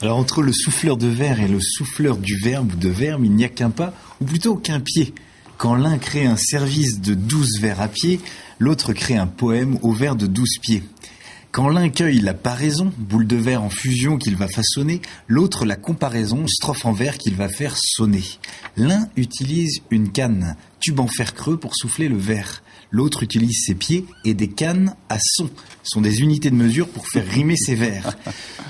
Alors entre le souffleur de verre et le souffleur du verbe ou de verbe, il n'y a qu'un pas, ou plutôt qu'un pied. Quand l'un crée un service de 12 vers à pied, l'autre crée un poème au vers de 12 pieds. Quand l'un cueille la paraison, boule de verre en fusion qu'il va façonner, l'autre la comparaison, strophe en vers qu'il va faire sonner. L'un utilise une canne, tube en fer creux pour souffler le verre. L'autre utilise ses pieds et des cannes à son. Ce sont des unités de mesure pour faire rimer ses vers.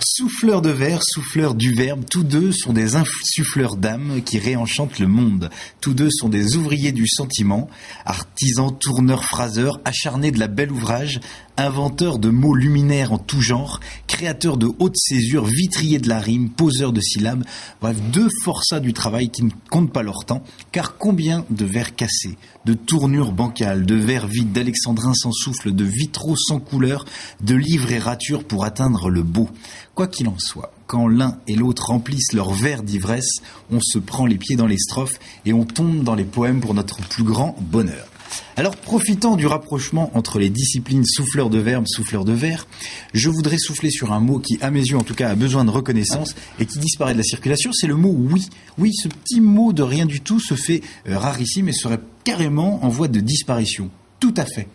Souffleur de verre, souffleur du verbe, tous deux sont des insuffleurs d'âme qui réenchantent le monde. Tous deux sont des ouvriers du sentiment, artisans, tourneurs, phraseurs, acharnés de la belle ouvrage, inventeurs de mots luminaires en tout genre, créateurs de haute césure, vitriers de la rime, poseurs de syllabes, bref, deux forçats du travail qui ne comptent pas leur temps, car combien de vers cassés, de tournures bancales, de vers vides, d'alexandrins sans souffle, de vitraux sans couleur, de livres et ratures pour atteindre le beau. Quoi qu'il en soit, quand l'un et l'autre remplissent leur verre d'ivresse, on se prend les pieds dans les strophes et on tombe dans les poèmes pour notre plus grand bonheur. Alors, profitant du rapprochement entre les disciplines souffleur de verbe, souffleur de vers, je voudrais souffler sur un mot qui, à mes yeux en tout cas, a besoin de reconnaissance et qui disparaît de la circulation, c'est le mot oui. Oui, ce petit mot de rien du tout se fait rarissime et serait carrément en voie de disparition. Tout à fait.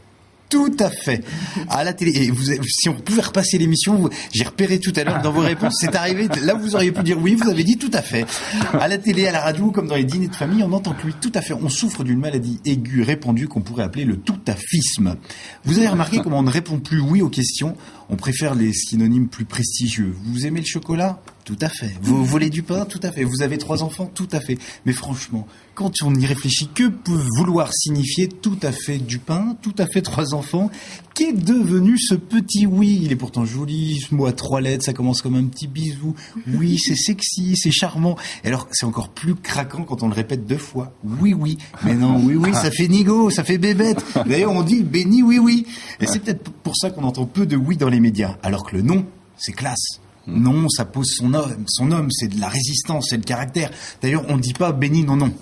Tout à fait. À la télé, et si on pouvait repasser l'émission, j'ai repéré tout à l'heure dans vos réponses, c'est arrivé, là vous auriez pu dire oui, vous avez dit tout à fait. À la télé, à la radio, comme dans les dîners de famille, on entend que oui, tout à fait. On souffre d'une maladie aiguë répandue qu'on pourrait appeler le tout-à-fisme. Vous avez remarqué comment on ne répond plus oui aux questions, on préfère les synonymes plus prestigieux. Vous aimez le chocolat ? Tout à fait. Vous volez du pain ? Tout à fait. Vous avez 3 enfants ? Tout à fait. Mais franchement, quand on y réfléchit, que peut vouloir signifier tout à fait du pain, tout à fait 3 enfants ? Qu'est devenu ce petit oui ? Il est pourtant joli, ce mot à 3 lettres, ça commence comme un petit bisou. Oui, c'est sexy, c'est charmant. Et alors, c'est encore plus craquant quand on le répète 2 fois. Oui, oui. Mais non, oui, oui, ça fait nigo, ça fait bébête. D'ailleurs, on dit béni, oui, oui. Et c'est peut-être pour ça qu'on entend peu de oui dans les médias. Alors que le non, c'est classe. Non, ça pose son homme, c'est de la résistance, c'est le caractère. D'ailleurs, on ne dit pas béni, non, non.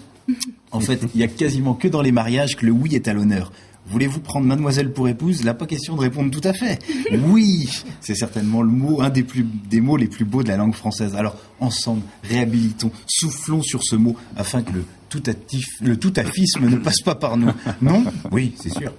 En fait, il y a quasiment que dans les mariages que le oui est à l'honneur. Voulez-vous prendre mademoiselle pour épouse ? Là, pas question de répondre tout à fait. Oui, c'est certainement le mot, un des mots les plus beaux de la langue française. Alors, ensemble, réhabilitons, soufflons sur ce mot afin que le tout-à-fisme ne passe pas par nous. Non ? Oui, c'est sûr.